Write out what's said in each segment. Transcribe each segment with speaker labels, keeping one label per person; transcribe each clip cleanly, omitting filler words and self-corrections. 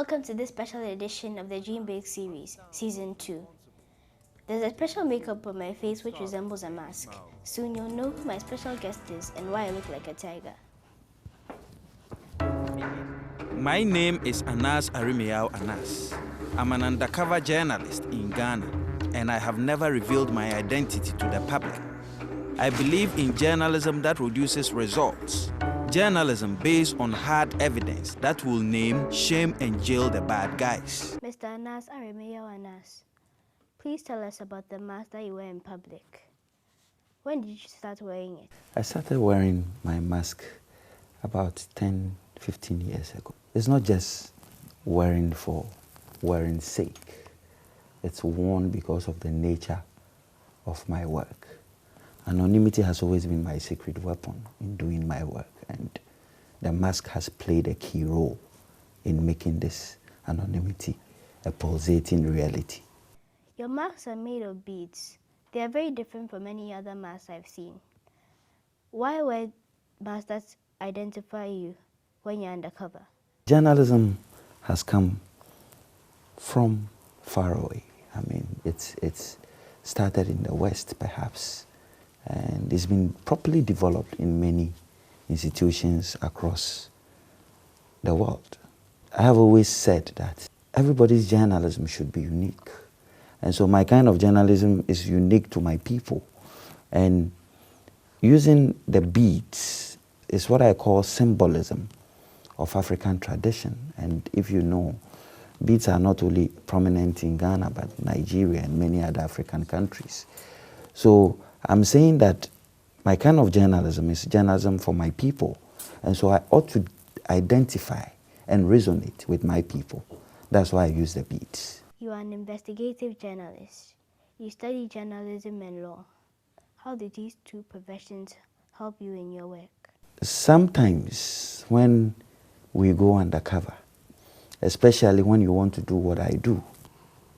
Speaker 1: Welcome to this special edition of the Dream Big series, Season 2. There's a special makeup on my face which resembles a mask. Soon you'll know who my special guest is and why I look like a tiger.
Speaker 2: My name is Aremeyaw. I'm an undercover journalist in Ghana, and I have never revealed my identity to the public. I believe in journalism that produces results. Journalism based on hard evidence that will name, shame, and jail the bad guys.
Speaker 1: Mr. Aremeyaw, please tell us about the mask that you wear in public. When did you start wearing it?
Speaker 3: I started wearing my mask about 10, 15 years ago. It's not just wearing for wearing sake. It's worn because of the nature of my work. Anonymity has always been my secret weapon in doing my work, and the mask has played a key role in making this anonymity a pulsating reality.
Speaker 1: Your masks are made of beads. They are very different from any other masks I've seen. Why wear masks that identify you when you're undercover?
Speaker 3: Journalism has come from far away. I mean, it's started in the West, perhaps, and it's been properly developed in many institutions across the world. I have always said that everybody's journalism should be unique. And so my kind of journalism is unique to my people. And using the beads is what I call symbolism of African tradition. And if you know, beads are not only prominent in Ghana, but Nigeria and many other African countries. So I'm saying that my kind of journalism is journalism for my people. And so I ought to identify and resonate with my people. That's why I use the beads.
Speaker 1: You are an investigative journalist. You study journalism and law. How do these two professions help you in your work?
Speaker 3: Sometimes when we go undercover, especially when you want to do what I do,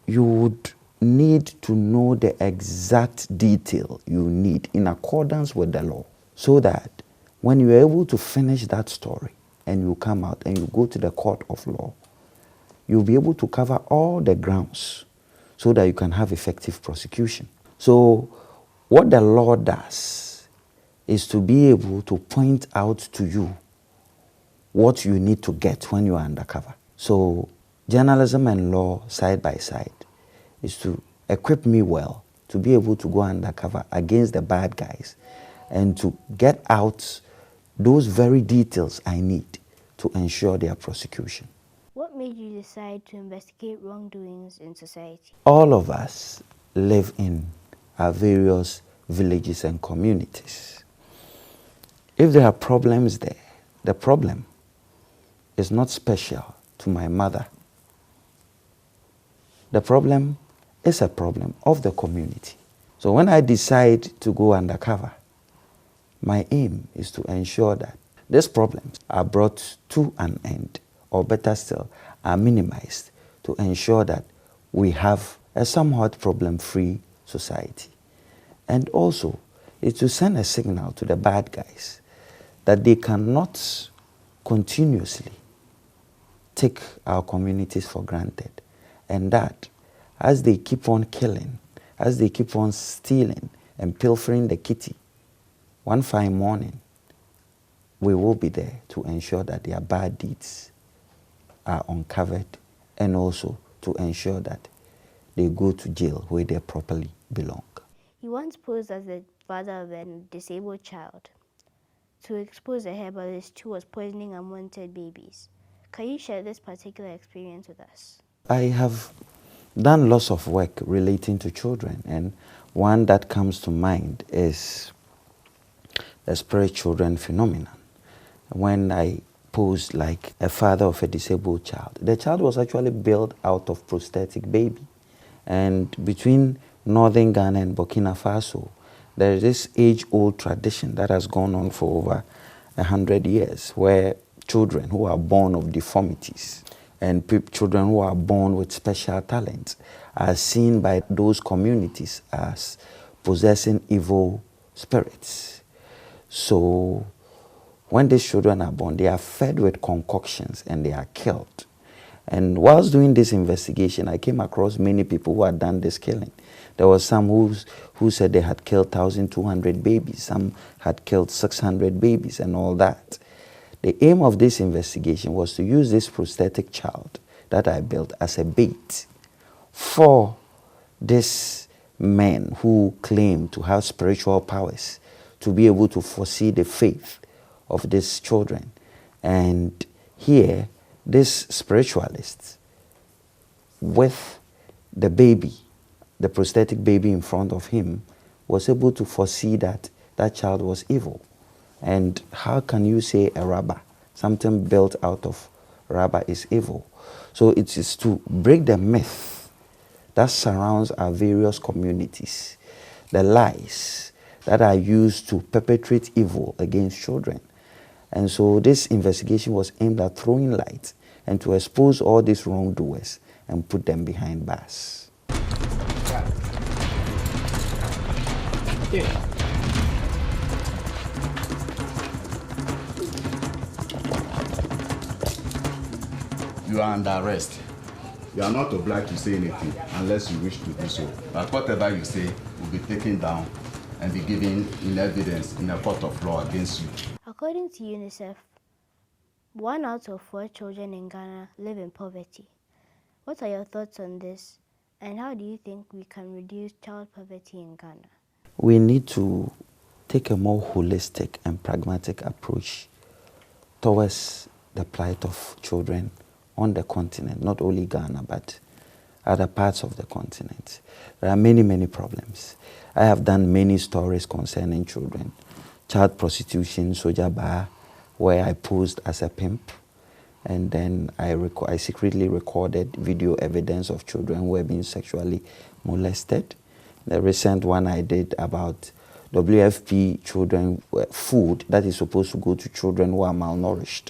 Speaker 3: you would need to know the exact detail you need in accordance with the law, so that when you're able to finish that story and you come out and you go to the court of law, you'll be able to cover all the grounds so that you can have effective prosecution. So what the law does is to be able to point out to you what you need to get when you are undercover. So journalism and law side by side is to equip me well to be able to go undercover against the bad guys and to get out those very details I need to ensure their prosecution.
Speaker 1: What made you decide to investigate wrongdoings in society?
Speaker 3: All of us live in our various villages and communities. If there are problems there, the problem is not special to my mother. The problem is a problem of the community. So when I decide to go undercover, my aim is to ensure that these problems are brought to an end, or better still, are minimized, to ensure that we have a somewhat problem-free society. And also, it's to send a signal to the bad guys that they cannot continuously take our communities for granted, and that as they keep on killing, as they keep on stealing and pilfering the kitty, one fine morning, we will be there to ensure that their bad deeds are uncovered, and also to ensure that they go to jail where they properly belong.
Speaker 1: You once posed as the father of a disabled child to expose a herbalist who was poisoning unwanted babies. Can you share this particular experience with us?
Speaker 3: I have done lots of work relating to children, and one that comes to mind is the spirit children phenomenon. When I posed like a father of a disabled child, the child was actually built out of prosthetic baby. And between northern Ghana and Burkina Faso, there is this age-old tradition that has gone on for over 100 years, where children who are born of deformities and children who are born with special talents are seen by those communities as possessing evil spirits. So when these children are born, they are fed with concoctions and they are killed. And whilst doing this investigation, I came across many people who had done this killing. There were some who said they had killed 1,200 babies. Some had killed 600 babies and all that. The aim of this investigation was to use this prosthetic child that I built as a bait for these men who claim to have spiritual powers to be able to foresee the faith of these children. And here, this spiritualist, with the baby, the prosthetic baby in front of him, was able to foresee that that child was evil. And how can you say a rubber, something built out of rubber, is evil? So it is to break the myth that surrounds our various communities, the lies that are used to perpetrate evil against children. And so this investigation was aimed at throwing light and to expose all these wrongdoers and put them behind bars.
Speaker 4: Yeah.
Speaker 5: You are under arrest. You are not obliged to say anything unless you wish to do so. But whatever you say will be taken down and be given in evidence in a court of law against you.
Speaker 1: According to UNICEF, 1 out of 4 children in Ghana live in poverty. What are your thoughts on this, and how do you think we can reduce child poverty in Ghana?
Speaker 3: We need to take a more holistic and pragmatic approach towards the plight of children on the continent, not only Ghana, but other parts of the continent. There are many, many problems. I have done many stories concerning children. Child prostitution, Soja Bar, where I posed as a pimp, and then I secretly recorded video evidence of children who were being sexually molested. The recent one I did about WFP children food that is supposed to go to children who are malnourished,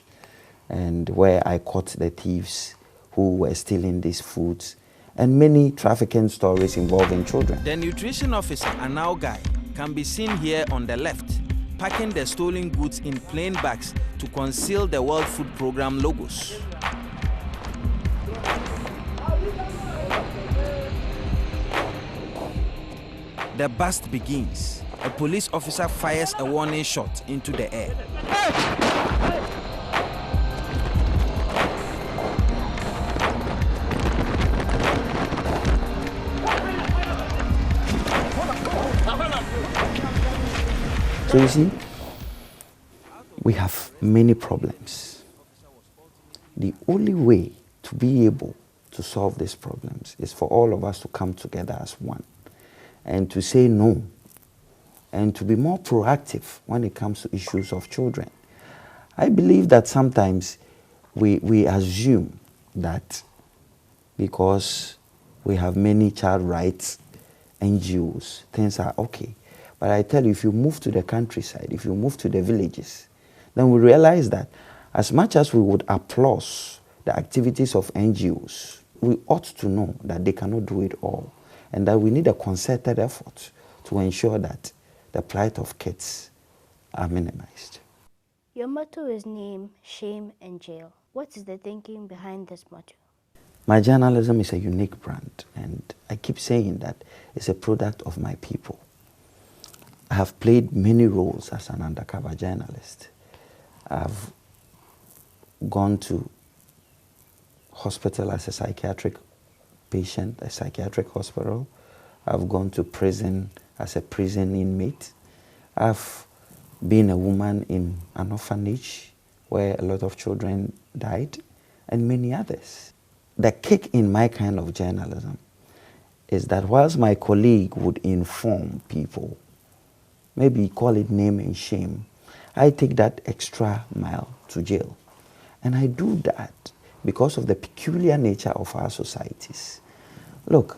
Speaker 3: and where I caught the thieves who were stealing these foods, and many trafficking stories involving children.
Speaker 2: The nutrition officer, Aremeyaw guy, can be seen here on the left, packing the stolen goods in plain bags to conceal the World Food Programme logos. The bust begins. A police officer fires a warning shot into the air.
Speaker 3: So you see, we have many problems. The only way to be able to solve these problems is for all of us to come together as one and to say no and to be more proactive when it comes to issues of children. I believe that sometimes we assume that because we have many child rights NGOs, things are okay. But I tell you, if you move to the countryside, if you move to the villages, then we realize that as much as we would applaud the activities of NGOs, we ought to know that they cannot do it all, and that we need a concerted effort to ensure that the plight of kids are minimized.
Speaker 1: Your motto is name, shame, and jail. What is the thinking behind this motto?
Speaker 3: My journalism is a unique brand, and I keep saying that it's a product of my people. I have played many roles as an undercover journalist. I've gone to hospital as a psychiatric patient, a psychiatric hospital. I've gone to prison as a prison inmate. I've been a woman in an orphanage where a lot of children died, and many others. The kick in my kind of journalism is that whilst my colleague would inform people, maybe call it name and shame, I take that extra mile to jail. And I do that because of the peculiar nature of our societies. Look,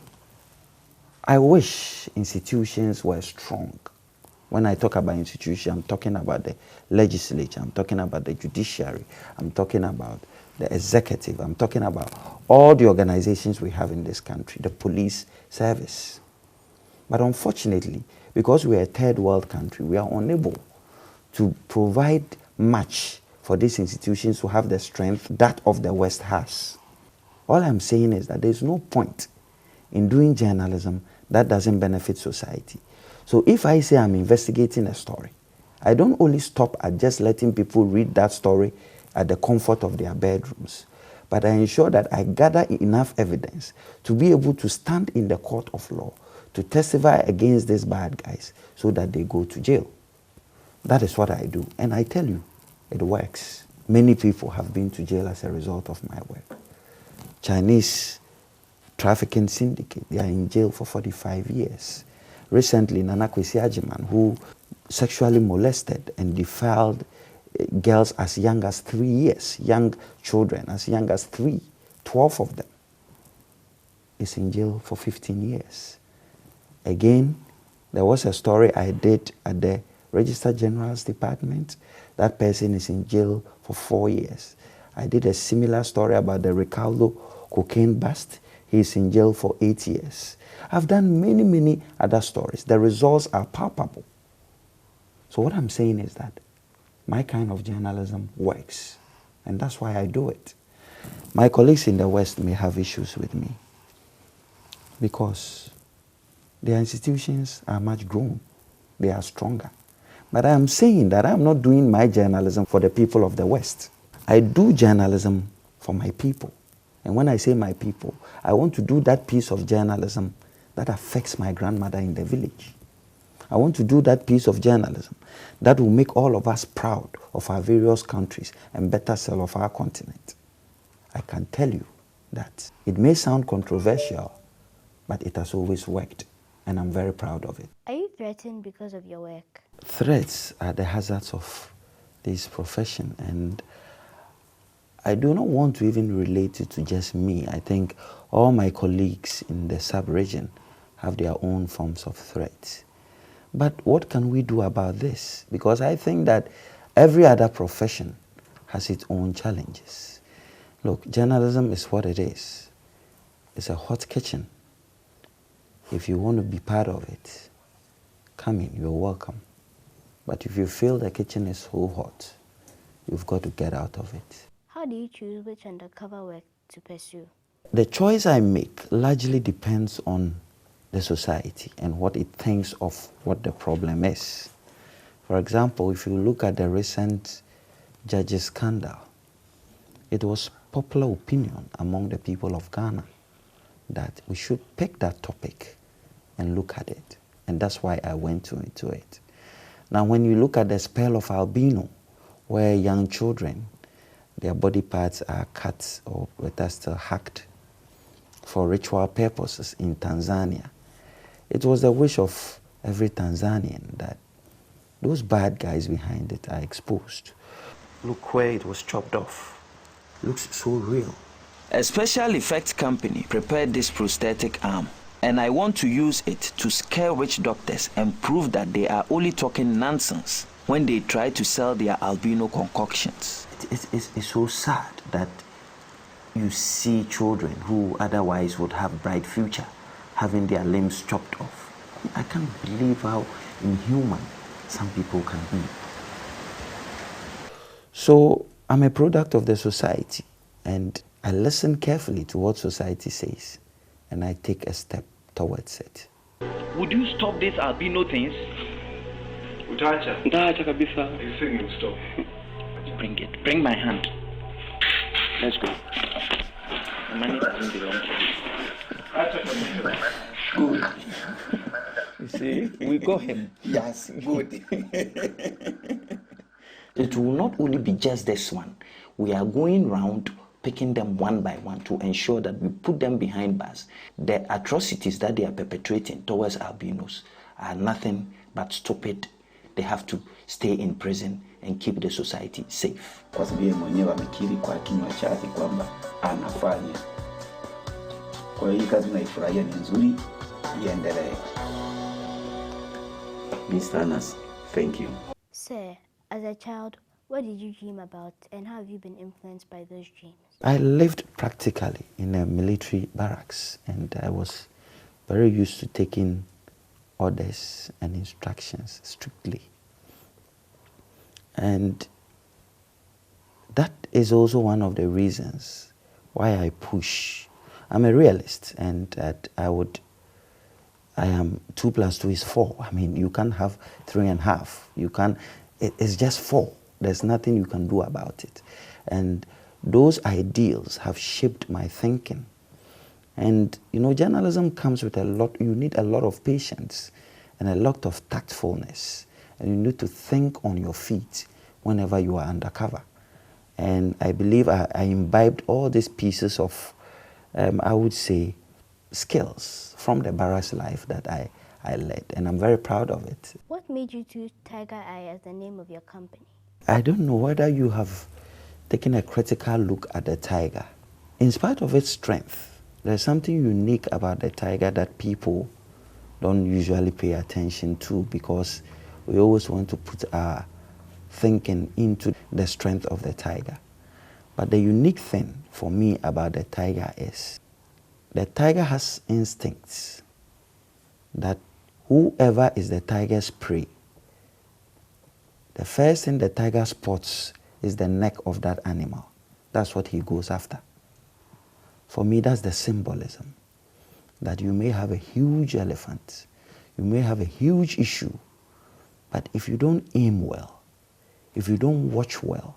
Speaker 3: I wish institutions were strong. When I talk about institutions, I'm talking about the legislature, I'm talking about the judiciary, I'm talking about the executive, I'm talking about all the organizations we have in this country, the police service. But unfortunately, because we are a third world country, we are unable to provide much for these institutions to have the strength that of the West has. All I'm saying is that there's no point in doing journalism that doesn't benefit society. So if I say I'm investigating a story, I don't only stop at just letting people read that story at the comfort of their bedrooms, but I ensure that I gather enough evidence to be able to stand in the court of law to testify against these bad guys so that they go to jail. That is what I do. And I tell you, it works. Many people have been to jail as a result of my work. Chinese trafficking syndicate, they are in jail for 45 years. Recently, Nana Kwesi Agyeman, who sexually molested and defiled girls as young as 3 years, young children as young as 12 of them, is in jail for 15 years. Again, there was a story I did at the Registrar General's Department. That person is in jail for 4 years. I did a similar story about the Ricaldo cocaine bust. He's in jail for 8 years. I've done many, many other stories. The results are palpable. So what I'm saying is that my kind of journalism works, and that's why I do it. My colleagues in the West may have issues with me because their institutions are much grown. They are stronger. But I am saying that I'm not doing my journalism for the people of the West. I do journalism for my people. And when I say my people, I want to do that piece of journalism that affects my grandmother in the village. I want to do that piece of journalism that will make all of us proud of our various countries and better sell of our continent. I can tell you that it may sound controversial, but it has always worked, and I'm very proud of it.
Speaker 1: Are you threatened because of your work?
Speaker 3: Threats are the hazards of this profession, and I do not want to even relate it to just me. I think all my colleagues in the sub-region have their own forms of threats. But what can we do about this? Because I think that every other profession has its own challenges. Look, journalism is what it is. It's a hot kitchen. If you want to be part of it, come in, you're welcome. But if you feel the kitchen is so hot, you've got to get out of it.
Speaker 1: How do you choose which undercover work to pursue?
Speaker 3: The choice I make largely depends on the society and what it thinks of what the problem is. For example, if you look at the recent judges scandal, it was popular opinion among the people of Ghana that we should pick that topic and look at it. And that's why I went into it. Now, when you look at the spell of albino, where young children, their body parts are cut or better still hacked for ritual purposes in Tanzania, it was the wish of every Tanzanian that those bad guys behind it are exposed. Look where it was chopped off. Looks so real.
Speaker 2: A special effects company prepared this prosthetic arm, and I want to use it to scare witch doctors and prove that they are only talking nonsense when they try to sell their albino concoctions.
Speaker 3: It's so sad that you see children who otherwise would have bright future having their limbs chopped off. I can't believe how inhuman some people can be. So I'm a product of the society, and I listen carefully to what society says, and I take a step towards it.
Speaker 2: Would you stop these albino things?
Speaker 4: Utaacha.
Speaker 6: Ndaacha kabisa.
Speaker 4: You think you'll stop?
Speaker 2: Bring it. Bring my hand.
Speaker 6: Let's go.
Speaker 2: The money doesn't belong to you.
Speaker 6: Good.
Speaker 2: You see, we got him.
Speaker 6: Yes, good.
Speaker 2: It will not only be just this one. We are going round picking them one by one to ensure that we put them behind bars. The atrocities that they are perpetrating towards albinos are nothing but stupid. They have to stay in prison and keep the society safe.
Speaker 6: Kwa sababu yeye mwenyewe amekiri kwa kinywa chake kwamba anafanya. Kwa hiyo kazi naifurahia ni nzuri, iendelee. Mr. Anas, thank you.
Speaker 1: Sir, as a child, what did you dream about and how have you been influenced by those dreams?
Speaker 3: I lived practically in a military barracks, and I was very used to taking orders and instructions strictly. And that is also one of the reasons why I push. I'm a realist, and that I am 2 plus 2 is 4. I mean, you can't have 3.5. You can't, it's just 4. There's nothing you can do about it. And those ideals have shaped my thinking. And, journalism comes with you need a lot of patience and a lot of tactfulness. And you need to think on your feet whenever you are undercover. And I believe I imbibed all these pieces of, I would say, skills from the barracks life that I led. And I'm very proud of it.
Speaker 1: What made you choose Tiger Eye as the name of your company?
Speaker 3: I don't know whether you have taken a critical look at the tiger. In spite of its strength, there's something unique about the tiger that people don't usually pay attention to, because we always want to put our thinking into the strength of the tiger. But the unique thing for me about the tiger is the tiger has instincts that whoever is the tiger's prey, the first thing the tiger spots is the neck of that animal. That's what he goes after. For me, that's the symbolism. That you may have a huge elephant, you may have a huge issue, but if you don't aim well, if you don't watch well,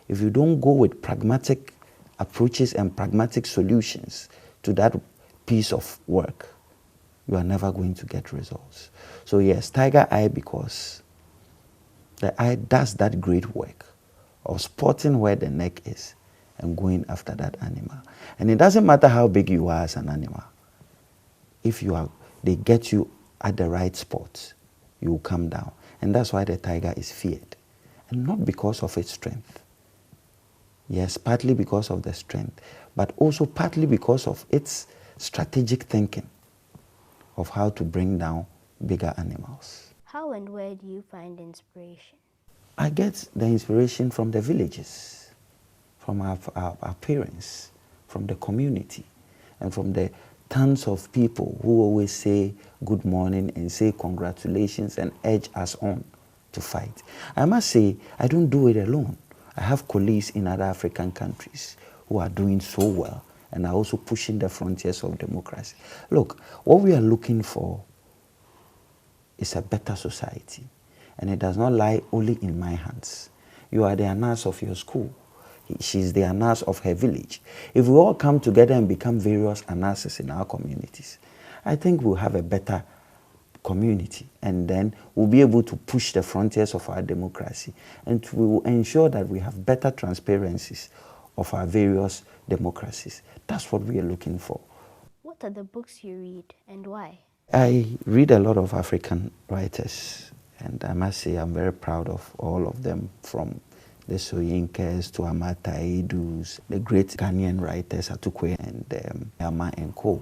Speaker 3: if you don't go with pragmatic approaches and pragmatic solutions to that piece of work, you are never going to get results. So yes, Tiger Eye, because the eye does that great work of spotting where the neck is and going after that animal. And it doesn't matter how big you are as an animal. If they get you at the right spot, you will come down. And that's why the tiger is feared. And not because of its strength. Yes, partly because of the strength, but also partly because of its strategic thinking of how to bring down bigger animals.
Speaker 1: How and where do you find inspiration?
Speaker 3: I get the inspiration from the villages, from our parents, from the community, and from the tons of people who always say good morning and say congratulations and urge us on to fight. I must say, I don't do it alone. I have colleagues in other African countries who are doing so well and are also pushing the frontiers of democracy. Look, what we are looking for is a better society. And it does not lie only in my hands. You are the nurse of your school. She's the nurse of her village. If we all come together and become various nurses in our communities, I think we'll have a better community, and then we'll be able to push the frontiers of our democracy, and we will ensure that we have better transparencies of our various democracies. That's what we are looking for.
Speaker 1: What are the books you read and why?
Speaker 3: I read a lot of African writers, and I must say I'm very proud of all of them, from the Soyinkers to Amata Edus, the great Ghanaian writers Atukwe and Yama and Co.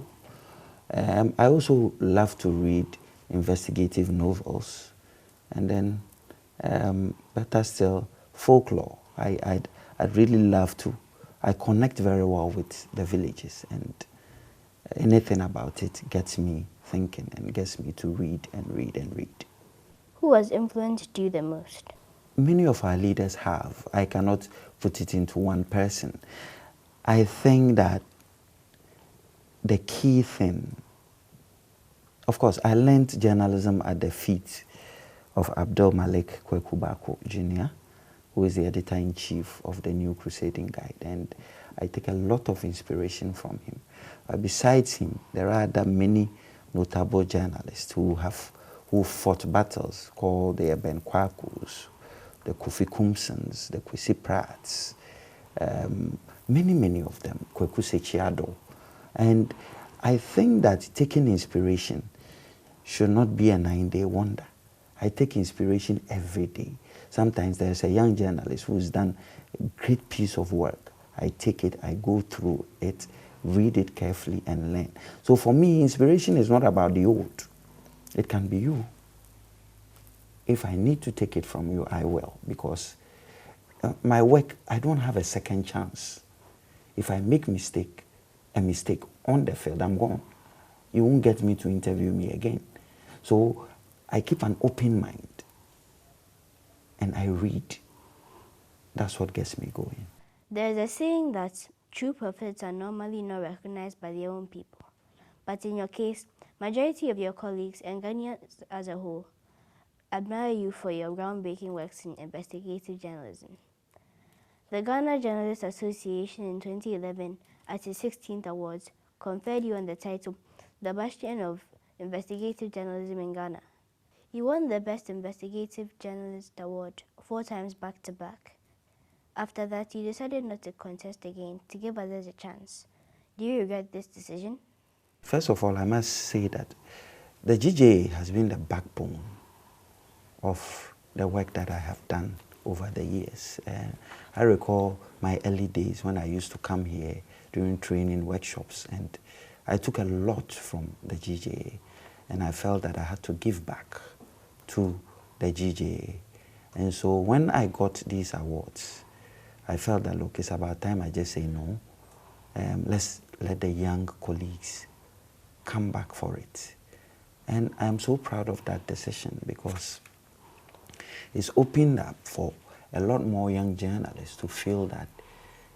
Speaker 3: I also love to read investigative novels, and then better still, folklore. I'd really love to. I connect very well with the villages, and anything about it gets me thinking and gets me to read and read and read.
Speaker 1: Who has influenced you the most?
Speaker 3: Many of our leaders have. I cannot put it into one person. I think that the key thing, of course, I learned journalism at the feet of Abdul Malik Kwekubako Jr., who is the editor-in-chief of the New Crusading Guide, and I take a lot of inspiration from him. Besides him, there are other many notable journalists who fought battles, called the Eben Kwakus, the Kofi Kumsons, the Kwesi Prats, many of them, Kweku Sechiado. And I think that taking inspiration should not be a 9-day wonder. I take inspiration every day. Sometimes there's a young journalist who's done a great piece of work. I take it, I go through it, read it carefully and learn. So for me, inspiration is not about the old. It can be you. If I need to take it from you, I will, because my work, I don't have a second chance. If I make a mistake on the field, I'm gone. You won't get me to interview me again. So I keep an open mind and I read. That's what gets me going.
Speaker 1: There's a saying that True prophets are normally not recognized by their own people. But in your case, majority of your colleagues and Ghanaians as a whole admire you for your groundbreaking works in investigative journalism. The Ghana Journalists Association in 2011, at its 16th Awards, conferred you on the title, The Bastion of Investigative Journalism in Ghana. You won the Best Investigative Journalist Award 4 times back-to-back. After that, you decided not to contest again to give others a chance. Do you regret this decision?
Speaker 3: First of all, I must say that the GJA has been the backbone of the work that I have done over the years. I recall my early days when I used to come here during training workshops, and I took a lot from the GJA, and I felt that I had to give back to the GJA. And so when I got these awards, I felt that, look, it's about time I just say no. Let's let the young colleagues come back for it. And I'm so proud of that decision because it's opened up for a lot more young journalists to feel that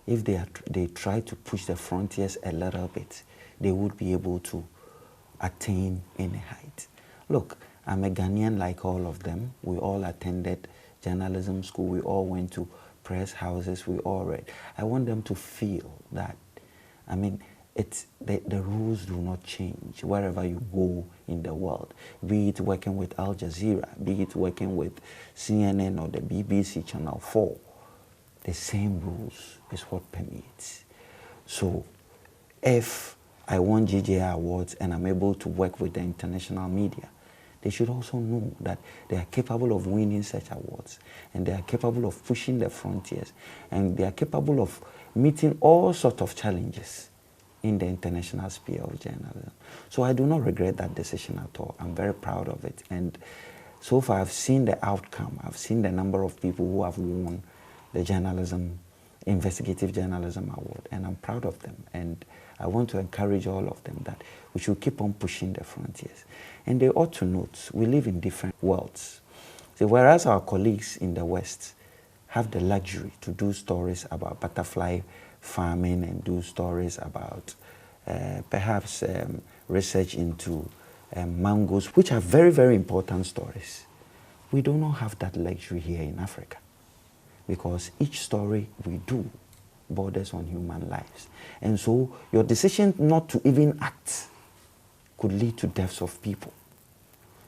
Speaker 3: if they try to push the frontiers a little bit, they would be able to attain any height. Look, I'm a Ghanaian like all of them. We all attended journalism school. We all went to press houses. We all read. I want them to feel that, I mean, the rules do not change wherever you go in the world, be it working with Al Jazeera, be it working with CNN or the BBC Channel 4. The same rules is what permeates. So if I won GJA awards and I'm able to work with the international media, they should also know that they are capable of winning such awards, and they are capable of pushing the frontiers, and they are capable of meeting all sorts of challenges in the international sphere of journalism. So I do not regret that decision at all. I'm very proud of it. And so far I've seen the outcome. I've seen the number of people who have won the Investigative Journalism Award, and I'm proud of them. And I want to encourage all of them that we should keep on pushing the frontiers. And they ought to note, we live in different worlds. So whereas our colleagues in the West have the luxury to do stories about butterfly farming and do stories about perhaps research into mangoes, which are very, very important stories. We do not have that luxury here in Africa because each story we do borders on human lives. And so your decision not to even act could lead to deaths of people.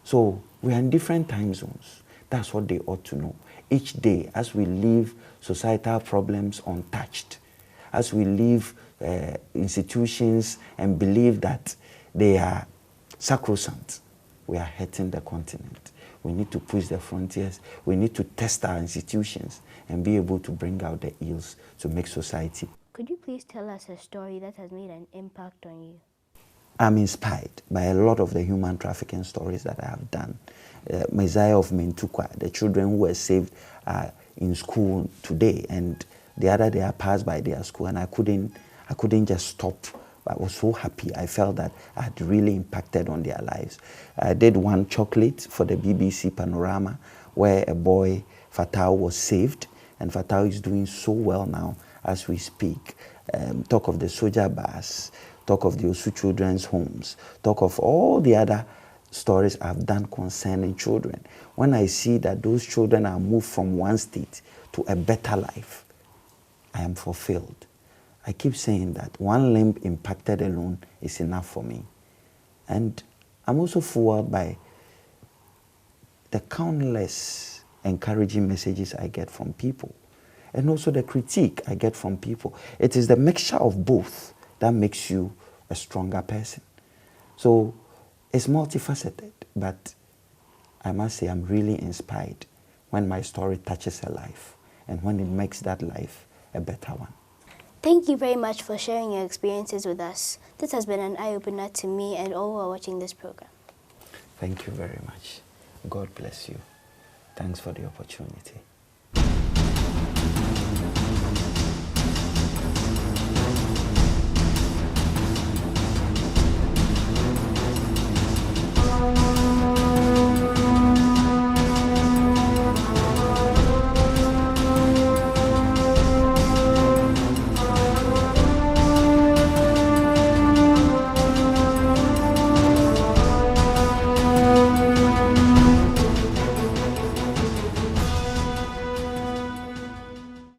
Speaker 3: So we are in different time zones. That's what they ought to know. Each day, as we leave societal problems untouched, as we leave institutions and believe that they are sacrosanct, we are hurting the continent. We need to push the frontiers. We need to test our institutions and be able to bring out the ills to make society.
Speaker 1: Could you please tell us a story that has made an impact on you?
Speaker 3: I'm inspired by a lot of the human trafficking stories that I have done. Messiah of Mentukwa, the children who were saved are in school today, and the other day I passed by their school and I couldn't just stop. I was so happy. I felt that I had really impacted on their lives. I did one chocolate for the BBC Panorama where a boy, Fatau, was saved, and Fatau is doing so well now as we speak. Talk of the soldier bus, talk of the Osu Children's Homes, talk of all the other stories I've done concerning children. When I see that those children are moved from one state to a better life, I am fulfilled. I keep saying that one limb impacted alone is enough for me. And I'm also fueled by the countless encouraging messages I get from people, and also the critique I get from people. It is the mixture of both that makes you a stronger person. So it's multifaceted, but I must say I'm really inspired when my story touches a life and when it makes that life a better one.
Speaker 1: Thank you very much for sharing your experiences with us. This has been an eye-opener to me and all who are watching this program.
Speaker 3: Thank you very much. God bless you. Thanks for the opportunity.